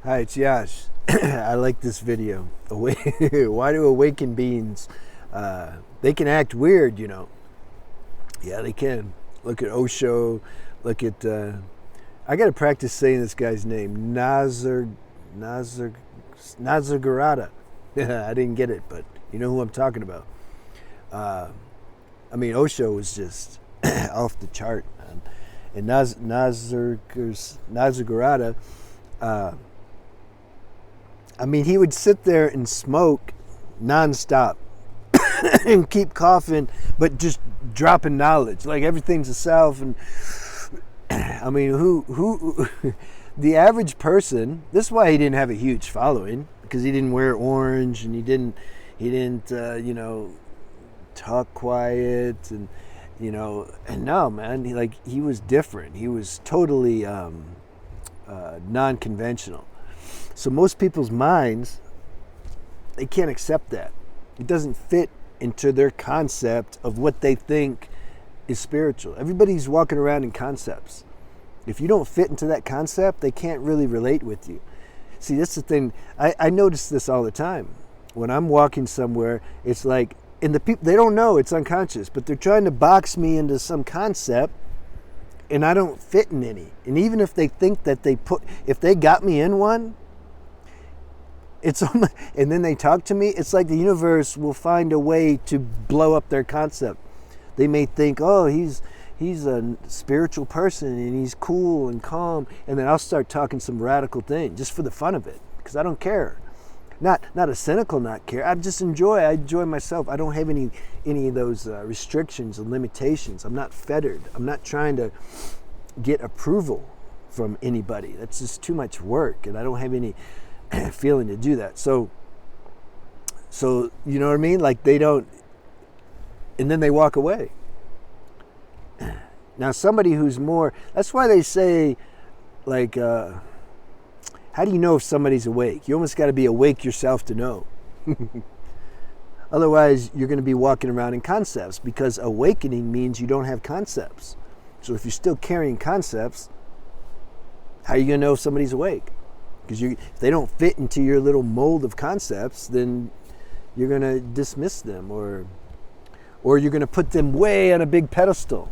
Hi, it's Yash. I like this video. Why do awakened beings, they can act weird, you know? Yeah, they can. Look at Osho. Look at, I got to practice saying this guy's name. Nazargarata. I didn't get it, but you know who I'm talking about. I mean, Osho was just off the chart, man. And Nazargarata, I mean, he would sit there and smoke nonstop and keep coughing, but just dropping knowledge, like everything's a self. And I mean, who, the average person. This is why he didn't have a huge following, because he didn't wear orange and he didn't, talk quiet and, and no, man, he was different. He was totally non-conventional. So most people's minds, they can't accept that. It doesn't fit into their concept of what they think is spiritual. Everybody's walking around in concepts. If you don't fit into that concept, they can't really relate with you. See, that's the thing. I notice this all the time. When I'm walking somewhere, it's like, and the people, they don't know it's unconscious, but they're trying to box me into some concept, and I don't fit in any. And even if they think that if they got me in one, and then they talk to me, it's like the universe will find a way to blow up their concept. They may think, oh, he's a spiritual person and he's cool and calm, and then I'll start talking some radical thing just for the fun of it, because I don't care. Not a cynical not care. I enjoy myself. I don't have any of those restrictions and limitations. I'm not fettered. I'm not trying to get approval from anybody. That's just too much work, and I don't have any feeling to do that. So you know what I mean? Like, they don't, and then they walk away. Now somebody who's more, that's why they say, like, how do you know if somebody's awake? You almost got to be awake yourself to know. Otherwise, you're going to be walking around in concepts, because awakening means you don't have concepts. So if you're still carrying concepts, how are you going to know if somebody's awake? Because if they don't fit into your little mold of concepts, then you're going to dismiss them, or you're going to put them way on a big pedestal.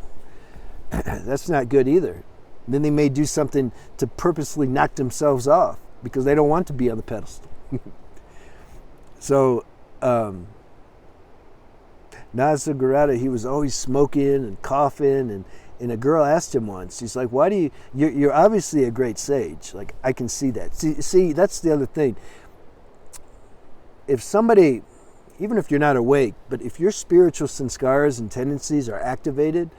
That's not good either. Then they may do something to purposely knock themselves off because they don't want to be on the pedestal. So, Nazargarata, he was always smoking and coughing, and a girl asked him once, she's like, why do you're obviously a great sage. Like, I can see that. See, that's the other thing. If somebody, even if you're not awake, but if your spiritual sanskaras and tendencies are activated,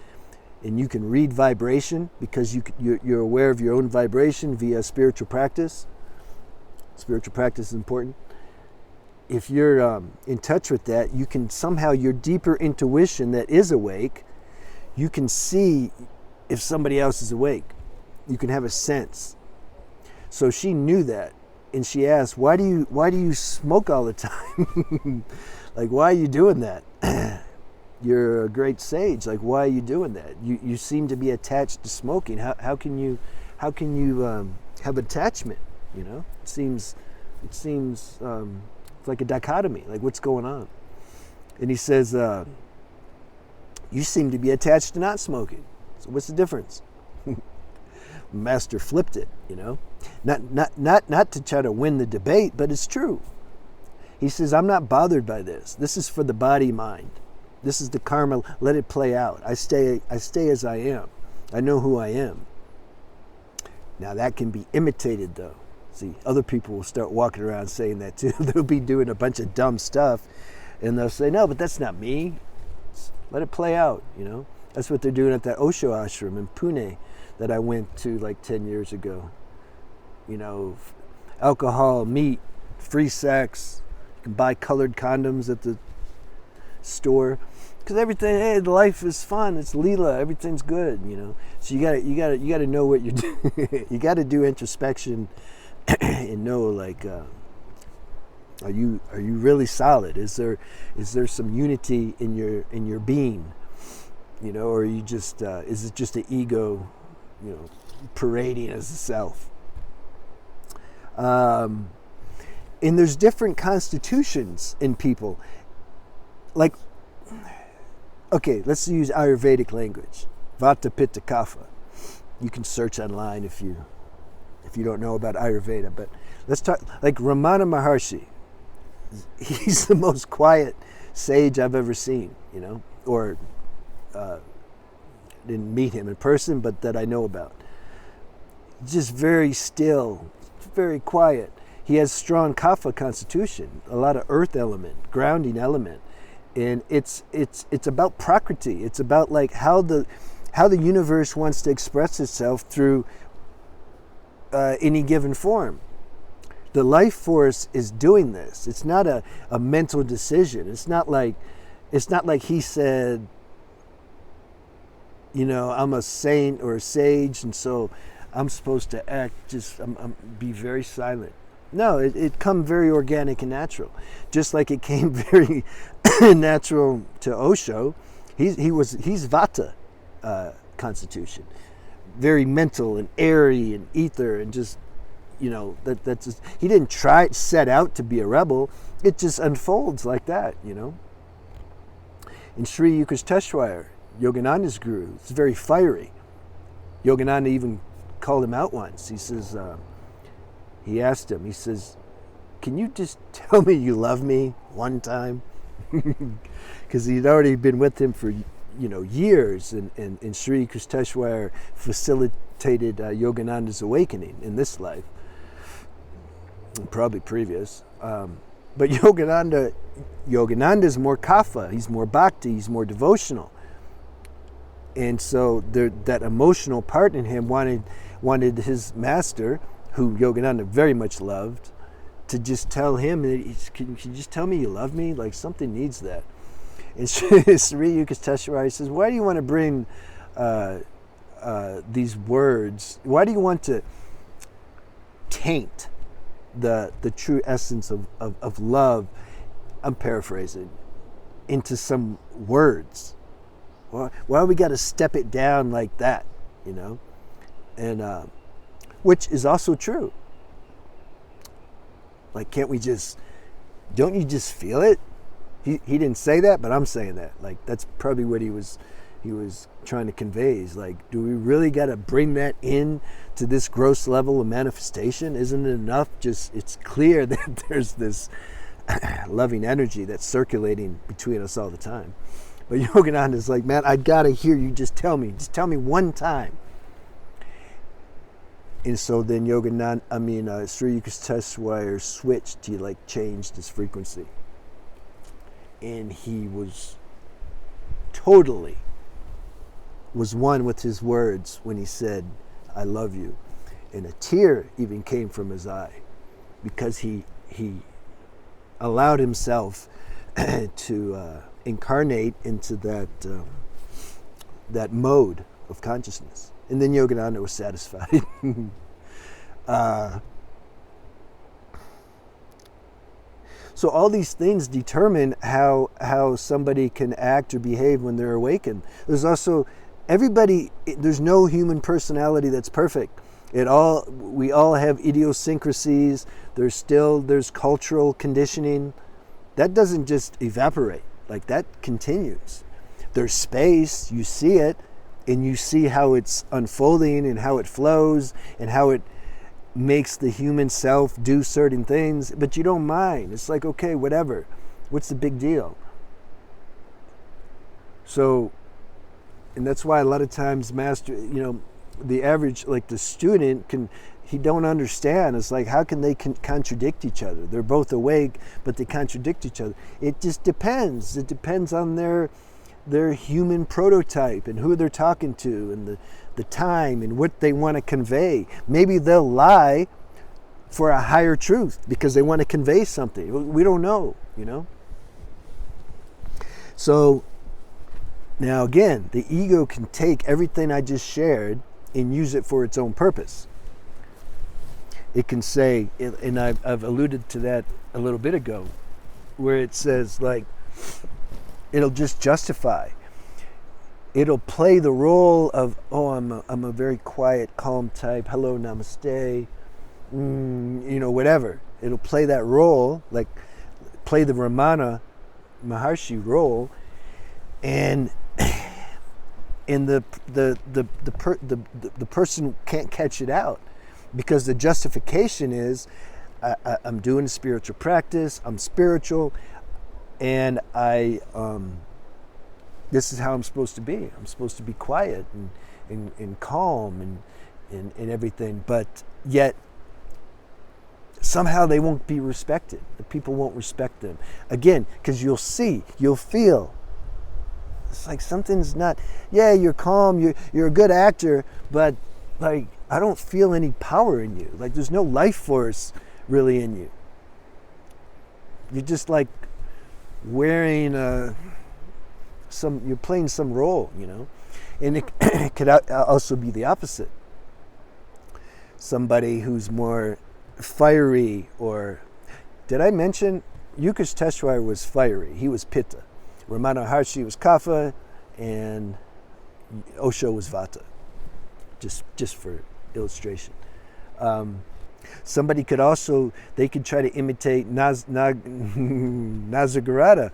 and you can read vibration because you're aware of your own vibration via spiritual practice. Spiritual practice is important. If you're in touch with that, you can somehow, your deeper intuition that is awake, you can see if somebody else is awake. You can have a sense. So she knew that, and she asked, why do you smoke all the time? Like, why are you doing that? You're a great sage. Like, why are you doing that? You seem to be attached to smoking. How can you have attachment? You know, it seems like a dichotomy. Like, what's going on? And he says, you seem to be attached to not smoking. So what's the difference? Master flipped it. You know, not to try to win the debate, but it's true. He says, I'm not bothered by this. This is for the body mind. This is the karma. Let it play out. I stay as I am. I know who I am. Now that can be imitated, though. See, other people will start walking around saying that too. They'll be doing a bunch of dumb stuff, and they'll say, "No, but that's not me." Let it play out. You know, that's what they're doing at that Osho ashram in Pune that I went to like 10 years ago. You know, alcohol, meat, free sex. You can buy colored condoms at the store, because everything, hey, life is fun, it's Leela, everything's good, you know. So you gotta know what you're doing. You gotta do introspection and know, like, are you really solid? Is there some unity in your being, you know, or are you just is it just an ego, you know, parading as a self? And there's different constitutions in people. Like, okay, let's use Ayurvedic language. Vata, Pitta, Kapha. You can search online if you don't know about Ayurveda. But let's talk, like Ramana Maharshi. He's the most quiet sage I've ever seen, or didn't meet him in person, but that I know about. Just very still, very quiet. He has strong Kapha constitution, a lot of earth element, grounding element, and it's about Prakriti. It's about like how the universe wants to express itself through any given form. The life force is doing this. It's not a mental decision. It's not like he said, I'm a saint or a sage, and so I'm supposed to act be very silent. No, it come very organic and natural. Just like it came very natural to Osho. He's Vata constitution. Very mental and airy and ether and just, that's just, he didn't set out to be a rebel. It just unfolds like that, In Sri Yukteswar, Yogananda's guru, it's very fiery. Yogananda even called him out once. He says, he asked him, he says, can you just tell me you love me one time? Because he'd already been with him for years, and Sri Yukteswar facilitated Yogananda's awakening in this life, probably previous. But Yogananda is more kapha, he's more bhakti, he's more devotional. And so that emotional part in him wanted his master, who Yogananda very much loved, to just tell him, can you just tell me you love me? Like something needs that. And Sri Yukteswar says, why do you want to bring these words? Why do you want to taint the true essence of love? I'm paraphrasing, into some words. Why we got to step it down like that, And which is also true. Like, don't you just feel it? He didn't say that, but I'm saying that. Like, that's probably what he was trying to convey. Is like, do we really got to bring that in to this gross level of manifestation? Isn't it enough? It's clear that there's this loving energy that's circulating between us all the time. But Yogananda is like, man, I gotta hear you. Just tell me one time. And so then Sri Yukteswar switched. He changed his frequency. And he was one with his words when he said, I love you. And a tear even came from his eye because he allowed himself to incarnate into that mode of consciousness. And then Yogananda was satisfied. So all these things determine how somebody can act or behave when they're awakened. There's also there's no human personality that's perfect. We all have idiosyncrasies. There's cultural conditioning. That doesn't just evaporate. Like, that continues. There's space, you see it, and you see how it's unfolding and how it flows and how it makes the human self do certain things, but you don't mind. It's like, okay, whatever. What's the big deal? So, and that's why a lot of times the average, like the student he don't understand. It's like, how can they contradict each other? They're both awake, but they contradict each other. It just depends. It depends on their human prototype and who they're talking to and the time and what they want to convey. Maybe they'll lie for a higher truth because they want to convey something. We don't know, So now again, the ego can take everything I just shared and use it for its own purpose. It can say, and I've alluded to that a little bit ago, where it says, like, it'll just justify. It'll play the role of, I'm a very quiet, calm type. Hello, namaste. whatever. It'll play that role, like play the Ramana Maharshi role, and the person can't catch it out, because the justification is, I'm doing a spiritual practice, I'm spiritual, and this is how I'm supposed to be. I'm supposed to be quiet and calm and everything, but yet somehow they won't be respected. The people won't respect them. Again, because you'll feel, it's like something's not, yeah, you're calm, you're a good actor, but like, I don't feel any power in you. Like, there's no life force really in you. You're just like wearing you're playing some role, And it could also be the opposite. Somebody who's more fiery, or did I mention Yukesh Teshwar was fiery? He was Pitta. Ramana Maharshi was Kapha, and Osho was Vata. Just for illustration. Somebody could also, they could try to imitate Nazagarata,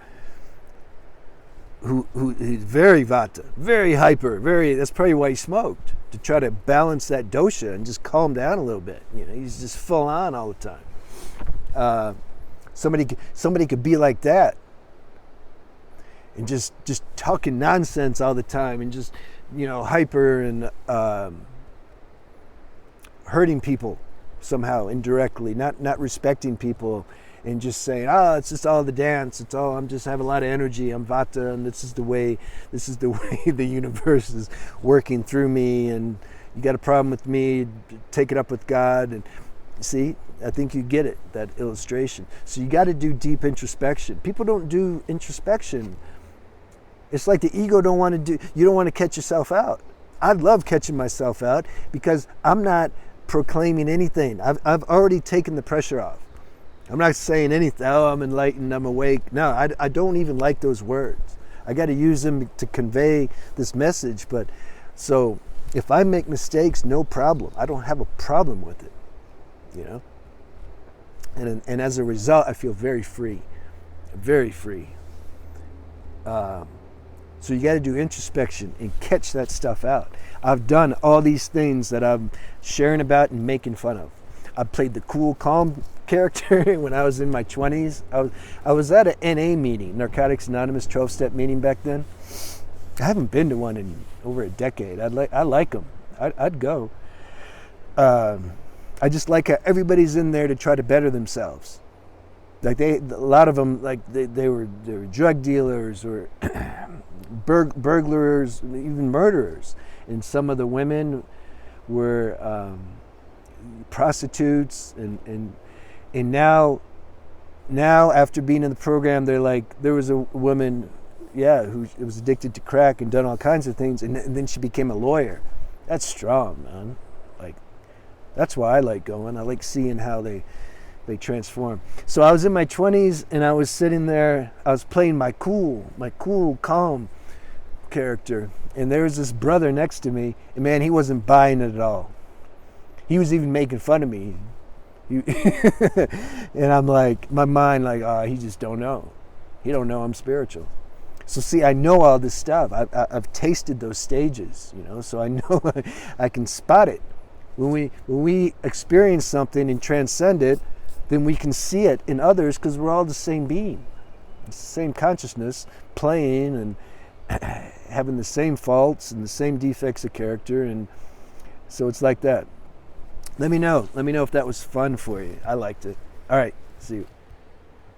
who is very Vata, very hyper, that's probably why he smoked, to try to balance that dosha and just calm down a little bit. He's just full on all the time. Somebody could be like that, and just talking nonsense all the time, and just hyper and hurting people somehow indirectly, not respecting people, and just saying, it's just all the dance, I'm just have a lot of energy, I'm Vata, and this is the way the universe is working through me, and you got a problem with me, take it up with God. And see, I think you get it, that illustration. So you got to do deep introspection. People don't do introspection. It's like the ego you don't want to catch yourself out. I love catching myself out, because I'm not proclaiming anything. I've already taken the pressure off. I'm not saying anything, I'm enlightened, I'm awake. No, I don't even like those words. I got to use them to convey this message. But so if I make mistakes, no problem. I don't have a problem with it, And as a result, I feel very free, very free. So you got to do introspection and catch that stuff out. I've done all these things that I'm sharing about and making fun of. I played the cool, calm character when I was in my 20s. I was at an NA meeting, Narcotics Anonymous 12-step meeting back then. I haven't been to one in over a decade. I like them. I'd go. I just like how everybody's in there to try to better themselves. Like a lot of them, like they were drug dealers or burglars, even murderers, and some of the women were prostitutes, and now after being in the program, they're like, there was a woman, who was addicted to crack and done all kinds of things, and then she became a lawyer. That's strong, man. Like, that's why I like going. I like seeing how they transform. So I was in my 20s, and I was sitting there, I was playing my cool, calm character, and there was this brother next to me, and man, he wasn't buying it at all. He was even making fun of me. And I'm like, my mind like, he just don't know. He don't know I'm spiritual. So see, I know all this stuff. I've tasted those stages, so I know I can spot it. When we experience something and transcend it, then we can see it in others, because we're all the same being. It's the same consciousness playing and having the same faults and the same defects of character, and so it's like that. Let me know if that was fun for you. I liked it. All right, see you.